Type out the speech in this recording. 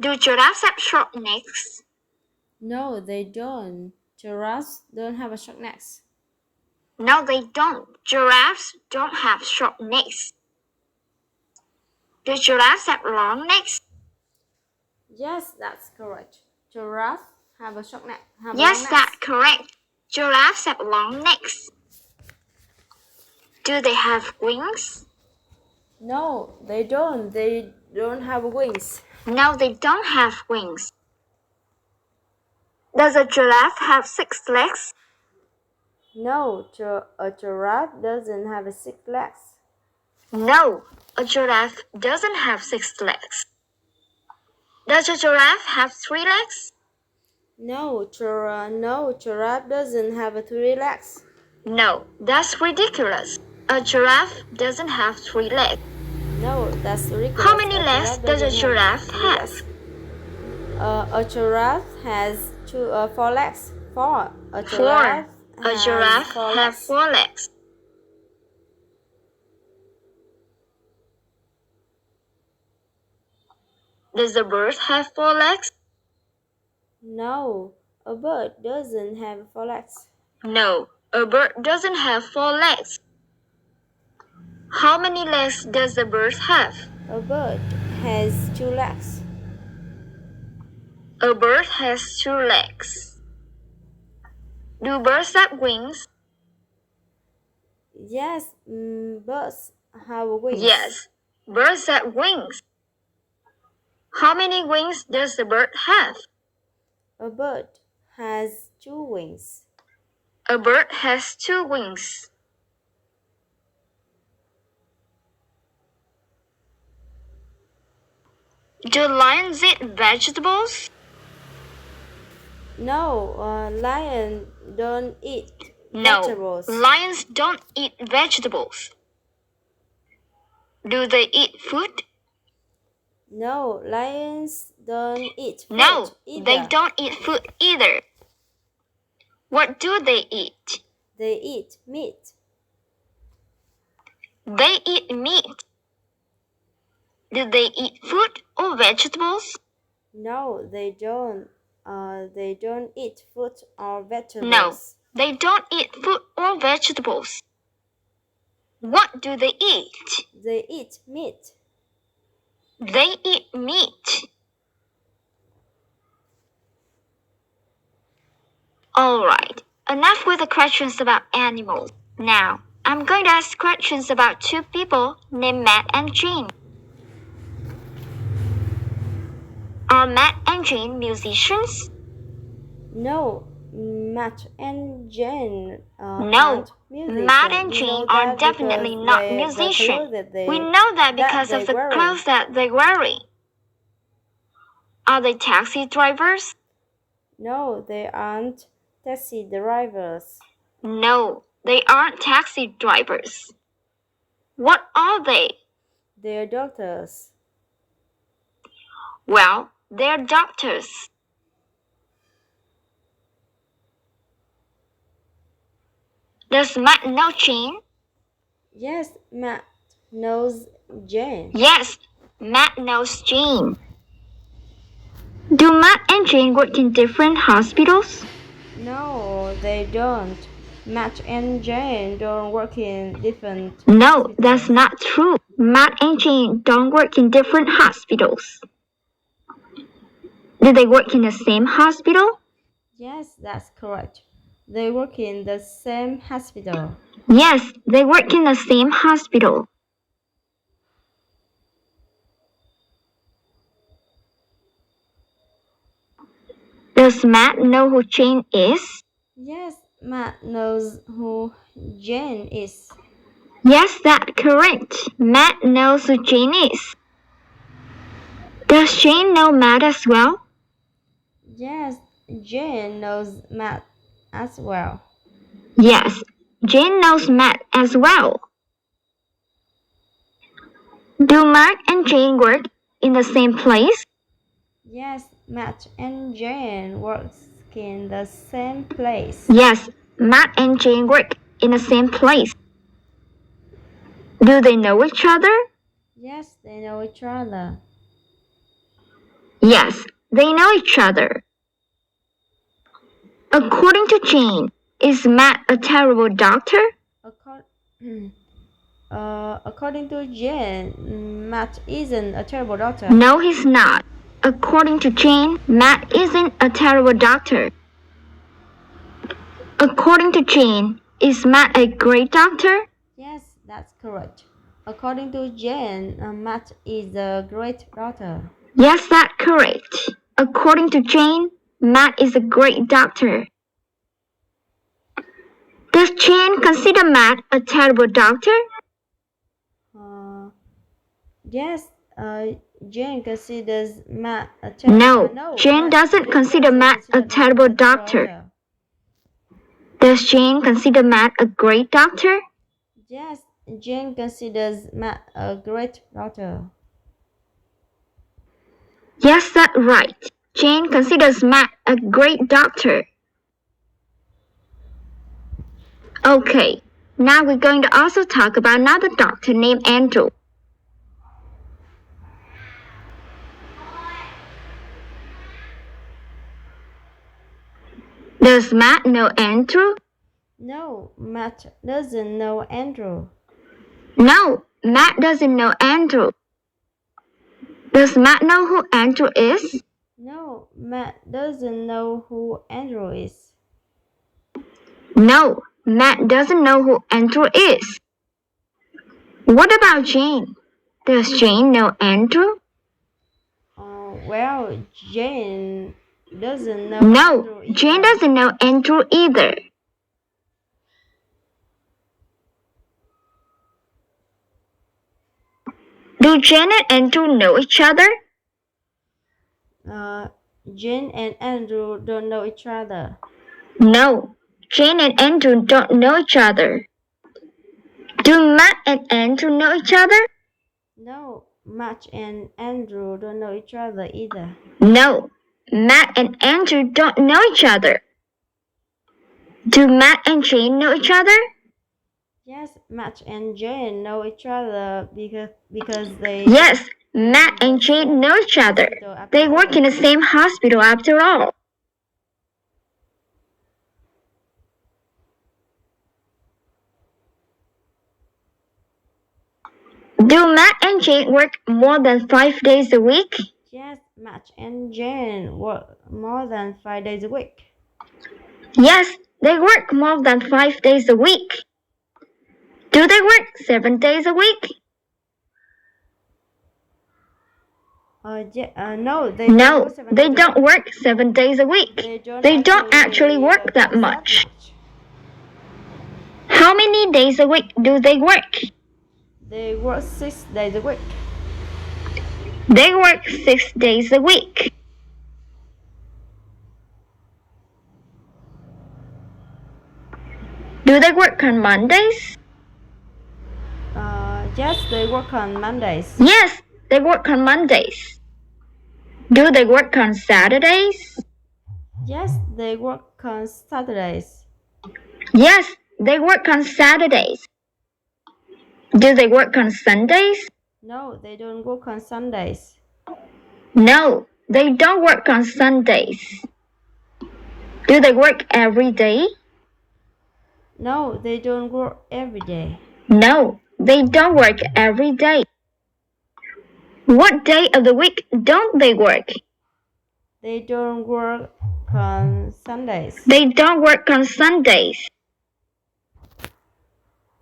Do giraffes have short necks? No, they don't. Giraffes don't have a short neck. No, they don't. Giraffes don't have short necks. Do giraffes have long necks? Yes, that's correct. Giraffes have a short neck. Have long Yes, necks. that's correct. Giraffes have long necks. Do they have wings? No, they don't. They don't have wings. No, they don't have wings. Does a giraffe have 6 legs? No, a giraffe doesn't have 6 legs. No, a giraffe doesn't have 6 legs. Does a giraffe have 3 legs? No, giraffe doesn't have 3 legs. No, that's ridiculous. A giraffe doesn't have 3 legs. No, that's ridiculous. How many legs does a giraffe have? A giraffe has 4 legs. Four. A Four. giraffe A giraffe has has 4 legs. Does a bird have 4 legs? No, a bird doesn't have 4 legs. No, a bird doesn't have 4 legs. How many legs does a bird have? A bird has 2 legs. A bird has 2 legs. Do birds have wings? Yes, birds have wings. Yes, birds have wings. How many wings does the bird have? A bird has 2 wings. A bird has 2 wings. Do lions eat vegetables? No, lions don't eat No, vegetables. lions don't eat vegetables. Do they eat food? No, lions don't eat food No, either. they don't eat food either. What do they eat? They eat meat. They eat meat. Do they eat food or vegetables? No, they don't. They don't eat fruit or vegetables. No, they don't eat food or vegetables. What do they eat? They eat meat. They eat meat. Alright, enough with the questions about animals. Now, I'm going to ask questions about 2 people named Matt and Jean. Are Matt and Jean musicians? No, Matt and Jane No, aren't musicians. Matt and We Jean know are that definitely because not the musicians. clothes We know that because of the wearing. clothes that they're wearing. Are they taxi drivers? No, they aren't taxi drivers. No, they aren't taxi drivers. What are they? They're doctors. Well, they're doctors. Does Matt know Jean? Yes, Matt knows Jane. Yes, Matt knows Jean. Do Matt and Jean work in different hospitals? No, they don't. Matt and Jane don't work in different No, hospitals. that's not true. Matt and Jean don't work in different hospitals. Do they work in the same hospital? Yes, that's correct. They work in the same hospital. Yes, they work in the same hospital. Does Matt know who Jane is? Yes, Matt knows who Jane is. Yes, that's correct. Matt knows who Jane is. Does Jane know Matt as well? Yes, Jane knows Matt as well. Yes, Jane knows Matt as well. Do Matt and Jane work in the same place? Yes, Matt and Jane work in the same place. Yes, Matt and Jane work in the same place. Do they know each other? Yes, they know each other. Yes, they know each other. According to Jane, is Matt a terrible doctor? According to Jane, Matt isn't a terrible doctor. No, he's not. According to Jane, Matt isn't a terrible doctor. According to Jane, is Matt a great doctor? Yes, that's correct. According to Jane, Matt is a great doctor. Yes, that's correct. According to Jane, Matt is a great doctor. Does Jane consider Matt a terrible doctor? Yes, Jane considers Matt a terrible doctor. No, Jane doesn't consider Matt a terrible doctor. Does Jane consider Matt a great doctor? Yes, Jane considers Matt a great doctor. Yes, that's right. Jane considers Matt a great doctor. Okay, now we're going to also talk about another doctor named Andrew. Does Matt know Andrew? No, Matt doesn't know Andrew. No, Matt doesn't know Andrew. Does Matt know who Andrew is? No, Matt doesn't know who Andrew is. No, Matt doesn't know who Andrew is. What about Jane? Does Jane know Andrew? Well, Jane doesn't know No, Andrew either. Jane doesn't know Andrew either. Do Jane and Andrew know each other? Jane and Andrew don't know each other. No, Jane and Andrew don't know each other. Do Matt and Andrew know each other? No, Matt and Andrew don't know each other either. No, Matt and Andrew don't know each other. Do Matt and Jane know each other? Yes, Matt and Jane know each other because they... Yes, Matt and Jane know each other. They work in the same hospital after all. Do Matt and Jane work more than 5 days a week? Yes, Matt and Jane work more than 5 days a week. Yes, they work more than 5 days a week. Do they work 7 days a week? No, they don't work 7 days a week. They don't actually work that much. How many days a week do they work? They work 6 days a week. They work 6 days a week. Do they work on Mondays? Yes, they work on Mondays. Yes, they work on Mondays. Do they work on Saturdays? Yes, they work on Saturdays. Yes, they work on Saturdays. Do they work on Sundays? No, they don't work on Sundays. No, they don't work on Sundays. Do they work every day? No, they don't work every day. No, they don't work every day. What day of the week don't they work? They don't work on Sundays. They don't work on Sundays.